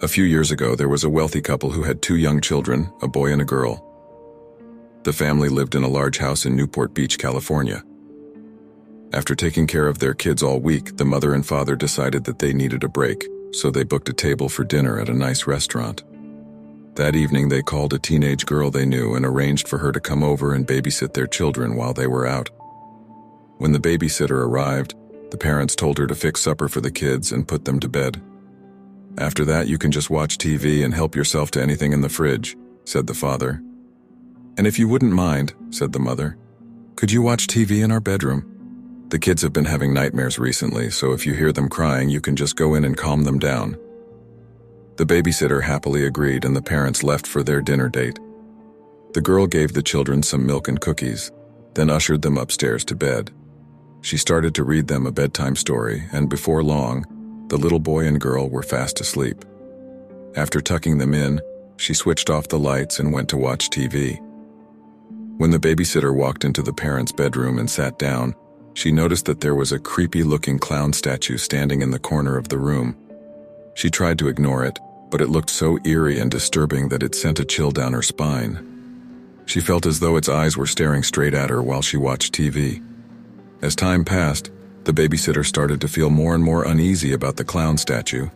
A few years ago, there was a wealthy couple who had two young children, a boy and a girl. The family lived in a large house in Newport Beach, California. After taking care of their kids all week, the mother and father decided that they needed a break, so they booked a table for dinner at a nice restaurant. That evening, they called a teenage girl they knew and arranged for her to come over and babysit their children while they were out. When the babysitter arrived, the parents told her to fix supper for the kids and put them to bed. "After that, you can just watch TV and help yourself to anything in the fridge," said the father. "And if you wouldn't mind," said the mother, "could you watch TV in our bedroom? The kids have been having nightmares recently, so if you hear them crying, you can just go in and calm them down." The babysitter happily agreed, and the parents left for their dinner date. The girl gave the children some milk and cookies, then ushered them upstairs to bed. She started to read them a bedtime story, and before long, the little boy and girl were fast asleep. After tucking them in, she switched off the lights and went to watch TV. When the babysitter walked into the parents' bedroom and sat down, she noticed that there was a creepy-looking clown statue standing in the corner of the room. She tried to ignore it, but it looked so eerie and disturbing that it sent a chill down her spine. She felt as though its eyes were staring straight at her while she watched TV. As time passed, the babysitter started to feel more and more uneasy about the clown statue.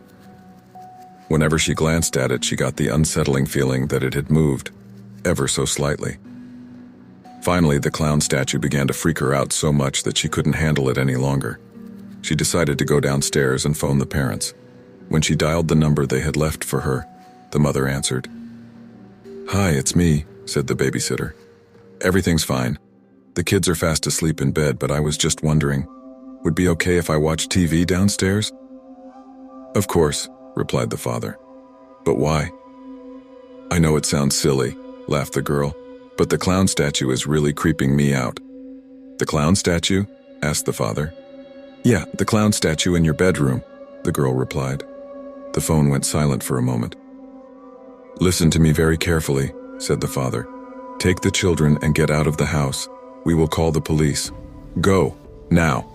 Whenever she glanced at it, she got the unsettling feeling that it had moved, ever so slightly. Finally, the clown statue began to freak her out so much that she couldn't handle it any longer. She decided to go downstairs and phone the parents. When she dialed the number they had left for her, the mother answered. "Hi, it's me," said the babysitter. "Everything's fine. The kids are fast asleep in bed, but I was just wondering, would it be okay if I watched TV downstairs?" "Of course," replied the father. "But why?" "I know it sounds silly," laughed the girl, "but the clown statue is really creeping me out." "The clown statue?" asked the father. "Yeah, the clown statue in your bedroom," the girl replied. The phone went silent for a moment. "Listen to me very carefully," said the father. "Take the children and get out of the house. We will call the police. Go, now."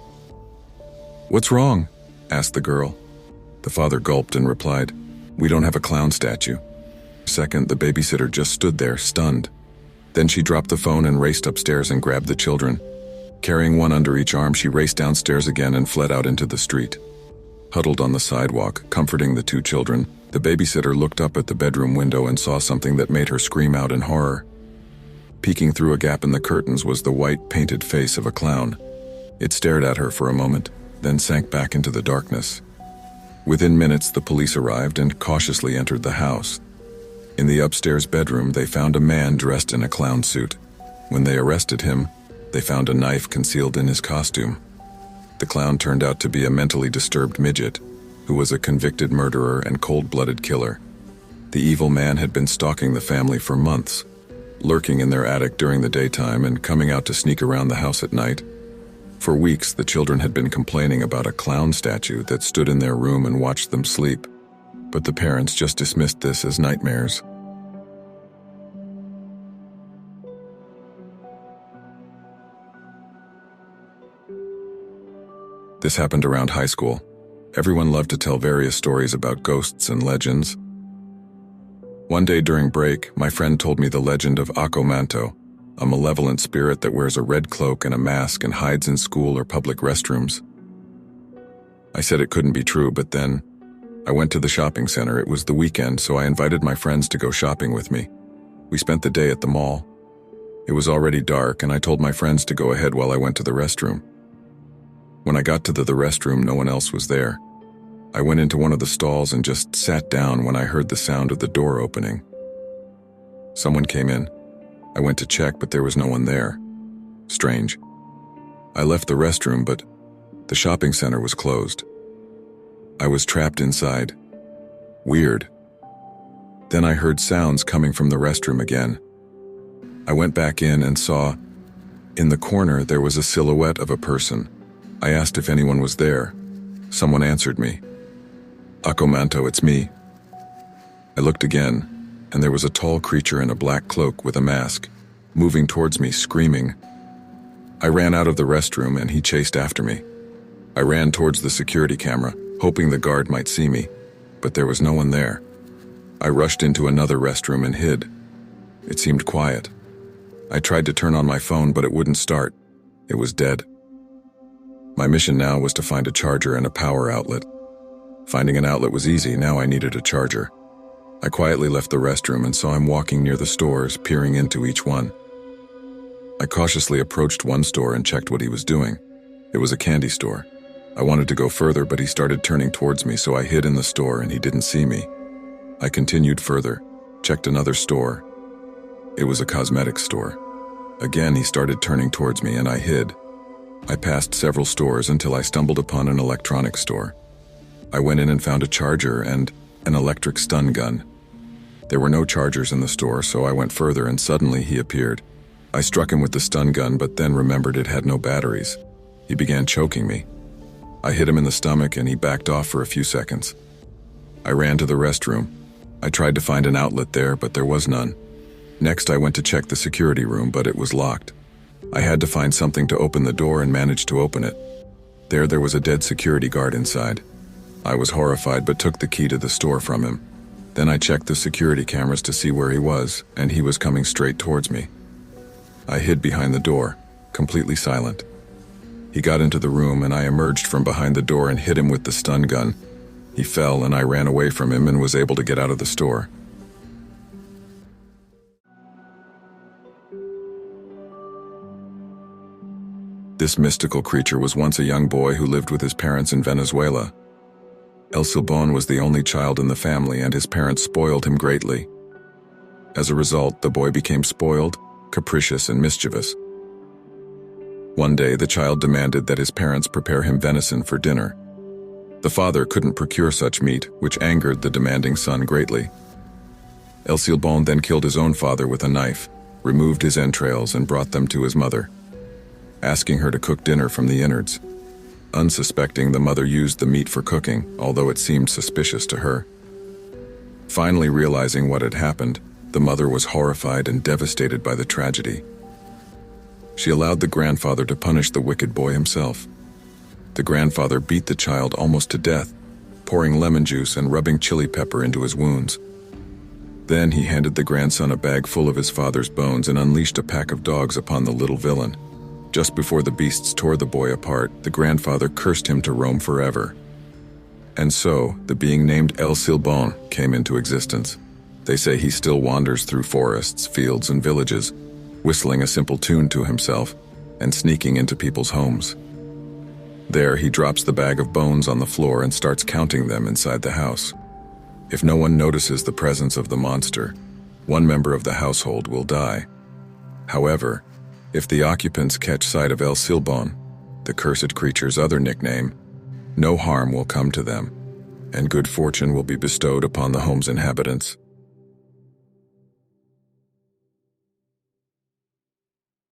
"What's wrong?" asked the girl. The father gulped and replied, "We don't have a clown statue." Second, the babysitter just stood there, stunned. Then she dropped the phone and raced upstairs and grabbed the children. Carrying one under each arm, she raced downstairs again and fled out into the street. Huddled on the sidewalk, comforting the two children, the babysitter looked up at the bedroom window and saw something that made her scream out in horror. Peeking through a gap in the curtains was the white, painted face of a clown. It stared at her for a moment, then sank back into the darkness. Within minutes, the police arrived and cautiously entered the house. In the upstairs bedroom, they found a man dressed in a clown suit. When they arrested him, they found a knife concealed in his costume. The clown turned out to be a mentally disturbed midget, who was a convicted murderer and cold-blooded killer. The evil man had been stalking the family for months, lurking in their attic during the daytime and coming out to sneak around the house at night. For weeks, the children had been complaining about a clown statue that stood in their room and watched them sleep, but the parents just dismissed this as nightmares. This happened around high school. Everyone loved to tell various stories about ghosts and legends. One day during break, my friend told me the legend of Manto, a malevolent spirit that wears a red cloak and a mask and hides in school or public restrooms. I said it couldn't be true, but then I went to the shopping center. It was the weekend, so I invited my friends to go shopping with me. We spent the day at the mall. It was already dark, and I told my friends to go ahead while I went to the restroom. When I got to the restroom, no one else was there. I went into one of the stalls and just sat down when I heard the sound of the door opening. Someone came in. I went to check, but there was no one there. Strange. I left the restroom, but the shopping center was closed. I was trapped inside. Weird. Then I heard sounds coming from the restroom again. I went back in and saw, in the corner, there was a silhouette of a person. I asked if anyone was there. Someone answered me. "Manto, it's me." I looked again, and there was a tall creature in a black cloak with a mask, moving towards me, screaming. I ran out of the restroom and he chased after me. I ran towards the security camera, hoping the guard might see me, but there was no one there. I rushed into another restroom and hid. It seemed quiet. I tried to turn on my phone, but it wouldn't start. It was dead. My mission now was to find a charger and a power outlet. Finding an outlet was easy, now I needed a charger. I quietly left the restroom and saw him walking near the stores, peering into each one. I cautiously approached one store and checked what he was doing. It was a candy store. I wanted to go further, but he started turning towards me, so I hid in the store and he didn't see me. I continued further, checked another store. It was a cosmetics store. Again, he started turning towards me and I hid. I passed several stores until I stumbled upon an electronics store. I went in and found a charger and an electric stun gun. There were no chargers in the store, so I went further and suddenly he appeared. I struck him with the stun gun, but then remembered it had no batteries. He began choking me. I hit him in the stomach and he backed off for a few seconds. I ran to the restroom. I tried to find an outlet there, but there was none. Next, I went to check the security room, but it was locked. I had to find something to open the door and managed to open it. There was a dead security guard inside. I was horrified, but took the key to the store from him. Then I checked the security cameras to see where he was, and he was coming straight towards me. I hid behind the door, completely silent. He got into the room and I emerged from behind the door and hit him with the stun gun. He fell and I ran away from him and was able to get out of the store. This mystical creature was once a young boy who lived with his parents in Venezuela. El Silbon was the only child in the family and his parents spoiled him greatly. As a result, the boy became spoiled, capricious, and mischievous. One day, the child demanded that his parents prepare him venison for dinner. The father couldn't procure such meat, which angered the demanding son greatly. El Silbon then killed his own father with a knife, removed his entrails, and brought them to his mother, asking her to cook dinner from the innards. Unsuspecting, the mother used the meat for cooking, although it seemed suspicious to her. Finally realizing what had happened, the mother was horrified and devastated by the tragedy. She allowed the grandfather to punish the wicked boy himself. The grandfather beat the child almost to death, pouring lemon juice and rubbing chili pepper into his wounds. Then he handed the grandson a bag full of his father's bones and unleashed a pack of dogs upon the little villain. Just before the beasts tore the boy apart, the grandfather cursed him to roam forever. And so, the being named El Silbon came into existence. They say he still wanders through forests, fields, and villages, whistling a simple tune to himself and sneaking into people's homes. There, he drops the bag of bones on the floor and starts counting them inside the house. If no one notices the presence of the monster, one member of the household will die. However, if the occupants catch sight of El Silbon, the cursed creature's other nickname, no harm will come to them, and good fortune will be bestowed upon the home's inhabitants.